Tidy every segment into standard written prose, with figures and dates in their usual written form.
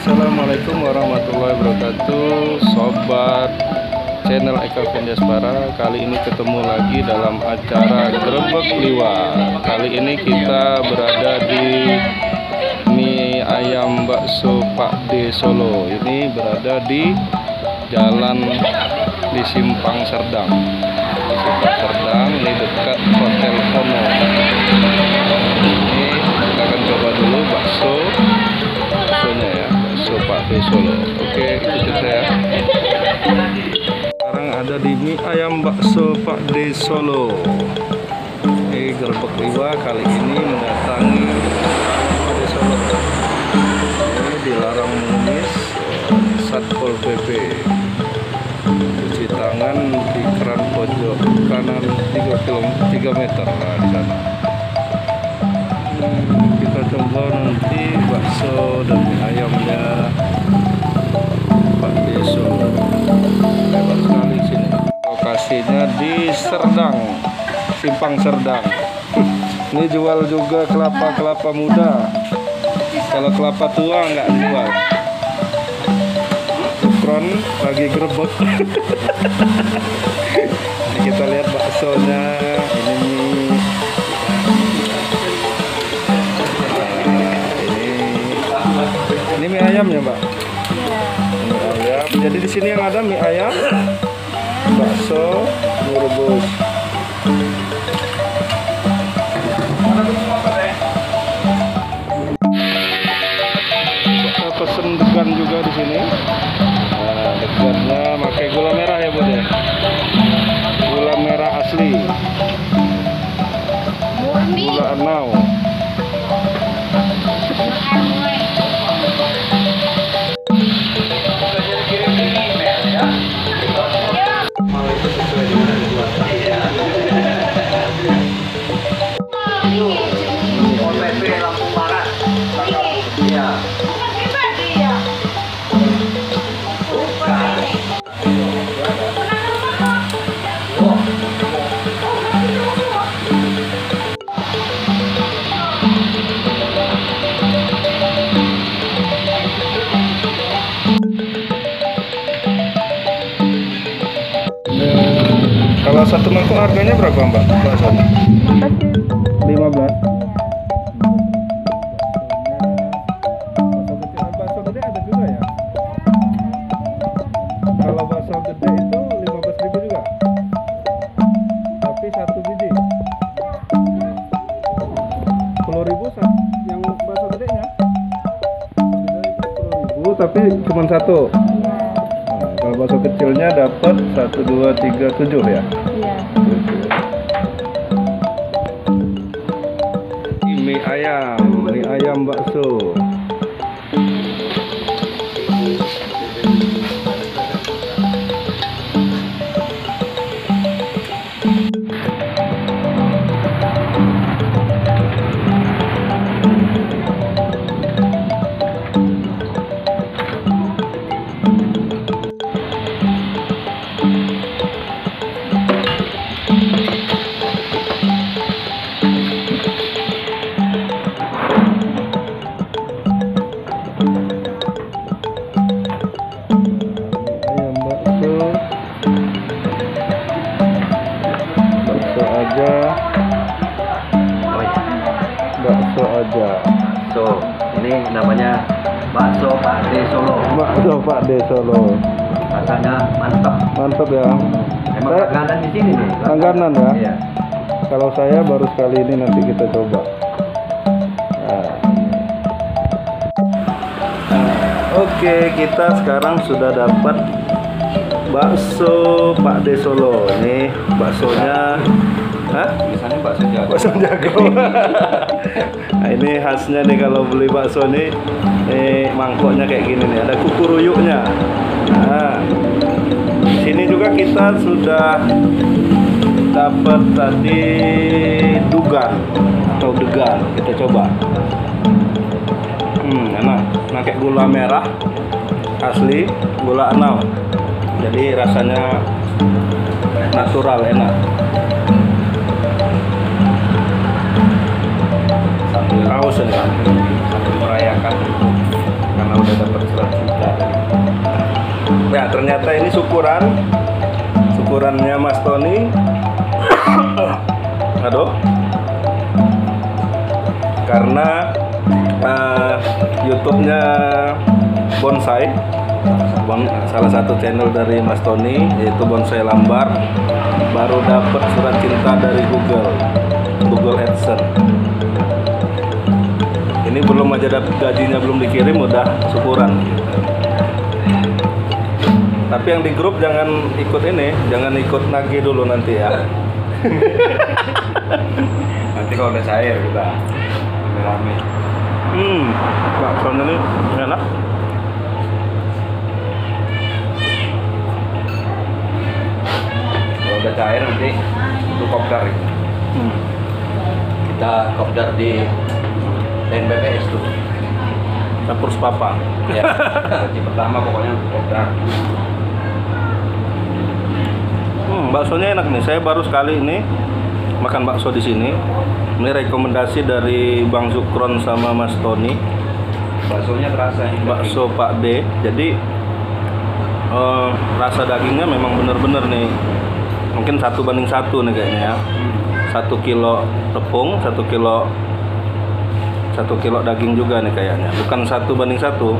Assalamualaikum warahmatullahi wabarakatuh, sobat channel Eka Vendiaspara. Kali ini ketemu lagi dalam acara Grebek Liwat. Kali ini kita berada di mie ayam bakso Pak D Solo. Ini berada di jalan di Simpang Serdang. Ini dekat Hotel Ono. Ini kita akan coba dulu baksonya ya, bakso Pak D Solo. Oke, ikutin saya. Sekarang ada di mie ayam bakso Pak D Solo. Ini Grebek Liwat kali ini mendatangi Pak D Solo. Ini dilarang mengemis, Satpol PP. Cuci tangan di keran pojok kanan 3 meter lah di sana. Kita coba nanti bakso dan mie ayamnya Pak D Solo. Lebar sekali sini. Lokasinya di Serdang, Simpang Serdang. Ini jual juga kelapa muda. Kalau kelapa tua nggak jual. Ukron lagi grebek. Ini kita lihat baksonya. Ini mie ayam ya, Mbak? Mie ayam. Jadi di sini yang ada mie ayam, bakso, mie rebus. Kita pesen degan juga di sini. Nah, degannya pakai gula merah ya, Bud ya? Gula merah asli. Gula anau. Kalau satu mangkok harganya berapa, Mbak? Baksonya? 15. Bakso gede ada juga ya? Kalau bakso gede itu 15.000 juga. Tapi satu biji 10.000 yang bakso gedenya. Tapi cuma satu. Kalau bakso kecilnya dapat 1, 2, 3, 7 ya? Iya. Mie ayam bakso. Bakso aja. So, ini namanya bakso Pak D Solo. Bakso Pak D Solo. Rasanya mantap. Mantap ya. Emang langganan di sini nih. Langganan ya. Iya. Kalau saya baru sekali ini, nanti kita coba. Oke, kita sekarang sudah dapat bakso Pak D Solo. Ini baksonya. Hah? Misalnya bakso jago. Bakso jago. Nah, ini khasnya nih kalau beli bakso nih, mangkoknya kayak gini nih, ada kukuruyuknya. Nah, sini juga kita sudah dapat tadi dugan atau degan. Kita coba. Enak. Pakai gula merah asli, gula anau. Jadi rasanya natural, enak. Sambil merayakan karena udah dapat surat cinta. Nah ternyata ini syukurannya Mas Tony. Aduh, karena YouTube-nya Bonsai, salah satu channel dari Mas Tony yaitu Bonsai Lambar, baru dapat surat cinta dari Google AdSense. Ini belum aja dapat gajinya, belum dikirim udah syukuran. Tapi yang di grup jangan ikut nagih dulu nanti ya. Nanti kalau udah cair kita rame. Baksonya ini enak. Kalau udah cair nanti itu kopdar. Kita kopdar di BPS tuh. Dapur Papa. Ya. Gaji pertama pokoknya kopdar. Baksonya enak nih. Saya baru sekali ini makan bakso di sini. Ini rekomendasi dari Bang Zukron sama Mas Tony. Baksonya terasa ini. Bakso Pak D. Jadi rasa dagingnya memang bener-bener nih. Mungkin 1:1 nih kayaknya ya. 1 kilo tepung, 1 kilo daging juga nih kayaknya. Bukan 1:1.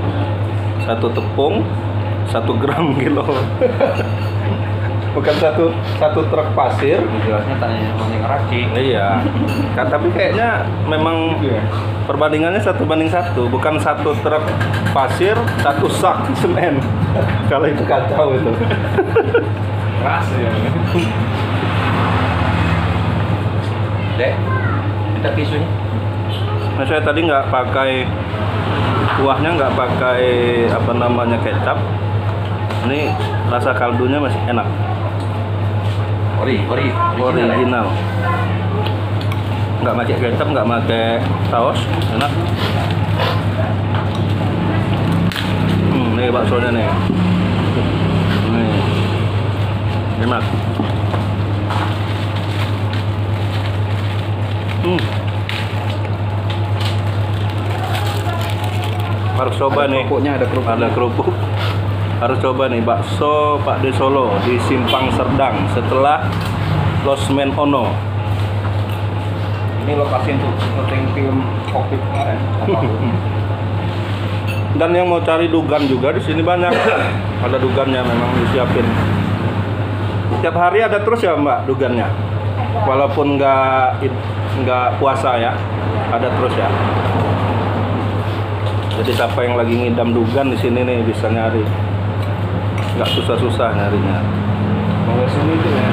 1 tepung, 1 gram kilo. Bukan satu truk pasir. Jelasnya tanya yang ngeracik. Iya. Tapi kayaknya memang perbandingannya 1:1, bukan 1 truk pasir, 1 sak semen. Kalau itu kacau itu. Keras ya. Dek, minta tisunya. Nah, saya tadi nggak pakai kuahnya, nggak pakai kecap. Ini rasa kaldunya masih enak. Original. Nggak pakai kecap, nggak pakai saus, enak. Nih baksonya nih. Nih. Enak. Harus coba nih. Ada kerupuk. Harus coba nih bakso Pak D Solo di Simpang Serdang setelah Losmen Ono. Ini lokasi untuk syuting film Covid kemarin. Dan yang mau cari dugan juga di sini banyak. Ada dugannya memang disiapin. Setiap hari ada terus ya Mbak dugannya. Walaupun nggak puasa ya, ada terus ya. Jadi siapa yang lagi ngidam dugan di sini nih bisa nyari. Nggak susah-susah nyarinya. Kalau sini itu ya.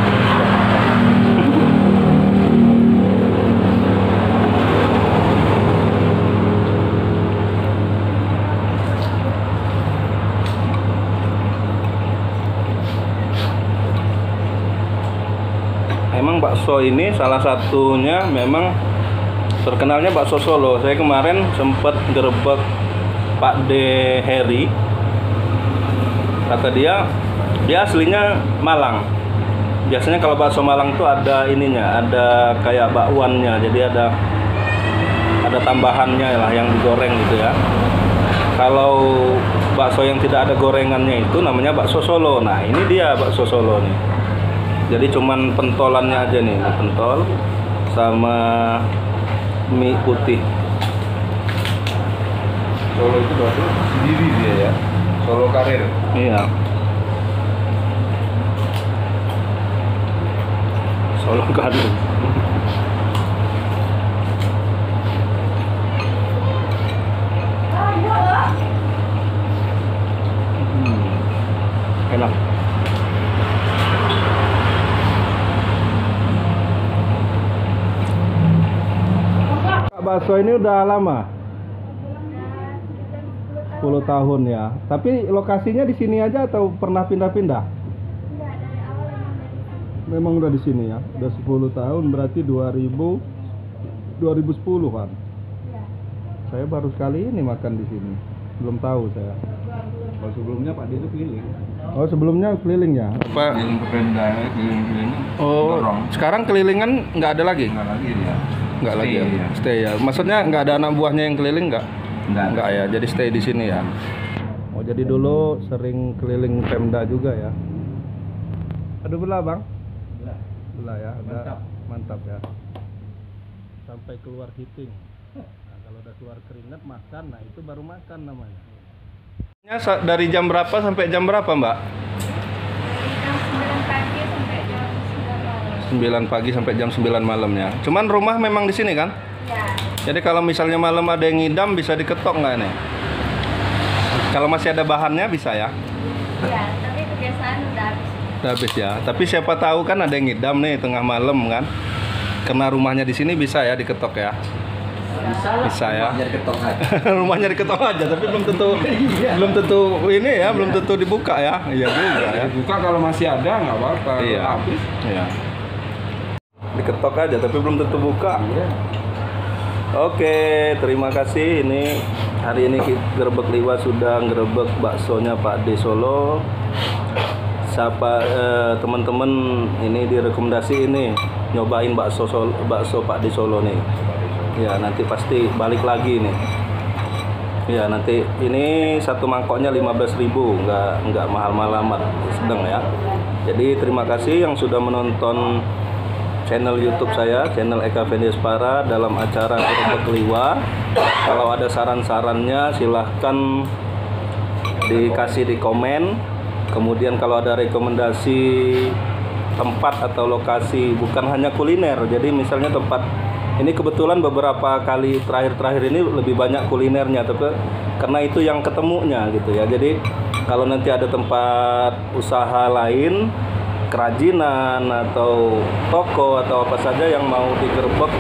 Emang bakso ini salah satunya memang terkenalnya bakso Solo. Saya kemarin sempat gerebek Pak D Heri. Kata dia aslinya Malang. Biasanya kalau bakso Malang tuh ada ininya, ada kayak bakwannya. Jadi ada tambahannya lah yang digoreng gitu ya. Kalau bakso yang tidak ada gorengannya itu namanya bakso Solo. Nah, ini dia bakso Solo nih. Jadi cuman pentolannya aja nih, pentol sama mie putih. Solo itu berarti sendiri dia ya. Solo karir. Iya. Solo karir. Enak. Bakso ini udah lama? 10 tahun ya. Tapi lokasinya di sini aja atau pernah pindah-pindah? Memang udah di sini ya. Udah 10 tahun berarti 2010 kan. Saya baru sekali ini makan di sini. Belum tahu saya. Kalau sebelumnya Pak D itu keliling. Oh, sebelumnya keliling ya? Apa? Keliling ke Pemda, keliling-keliling. Oh, dorong. sekarang kelilingan nggak ada lagi? Nggak lagi dia. Nggak lagi ya? Ya. Stay ya. Maksudnya nggak ada anak buahnya yang keliling nggak? Enggak ya, jadi stay di sini ya. Oh, jadi dulu sering keliling Pemda juga ya. Aduh, belah bang. Belah ya, mantap ya. Sampai keluar hiting. Nah, kalau udah keluar keringat makan, nah itu baru makan namanya. Dari jam berapa sampai jam berapa mbak? Dari jam 9 pagi sampai jam 9 pagi sampai jam 9 9 malam. malamnya. Cuman rumah memang di sini kan? Ya. Jadi kalau misalnya malam ada yang ngidam bisa diketok nggak nih? Kalau masih ada bahannya bisa ya? Ya, tapi kebiasaan udah habis. Udah habis ya. Tapi siapa tahu kan ada yang ngidam nih tengah malam kan? Karena rumahnya di sini bisa ya diketok ya? Bisa ya. Rumahnya diketok aja. Rumahnya diketok aja, tapi belum tentu ini ya, belum tentu dibuka ya. Iya juga ya. Buka kalau masih ada nggak apa-apa. Iya. Kalau habis. Iya. Diketok aja tapi belum tentu buka. Iya. Oke, terima kasih. Ini hari ini Gerebek Liwa sudah ngerebek baksonya Pak D Solo. Siapa teman-teman ini direkomendasi ini nyobain bakso Pak D Solo nih. Ya, nanti pasti balik lagi nih. Ya, nanti ini satu mangkoknya 15.000, nggak mahal-mahal amat, sedang ya. Jadi terima kasih yang sudah menonton channel YouTube saya, channel Eka Vendiaspara dalam acara Gerebek Liwa. Kalau ada saran-sarannya silahkan dikasih di komen. Kemudian kalau ada rekomendasi tempat atau lokasi, bukan hanya kuliner. Jadi misalnya tempat ini kebetulan beberapa kali terakhir ini lebih banyak kulinernya, tapi karena itu yang ketemunya gitu ya. Jadi kalau nanti ada tempat usaha lain, kerajinan atau toko atau apa saja yang mau digerebek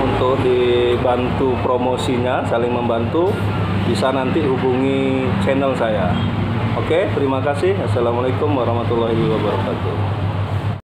untuk dibantu promosinya, saling membantu, bisa nanti hubungi channel saya. Oke, terima kasih. Assalamualaikum warahmatullahi wabarakatuh.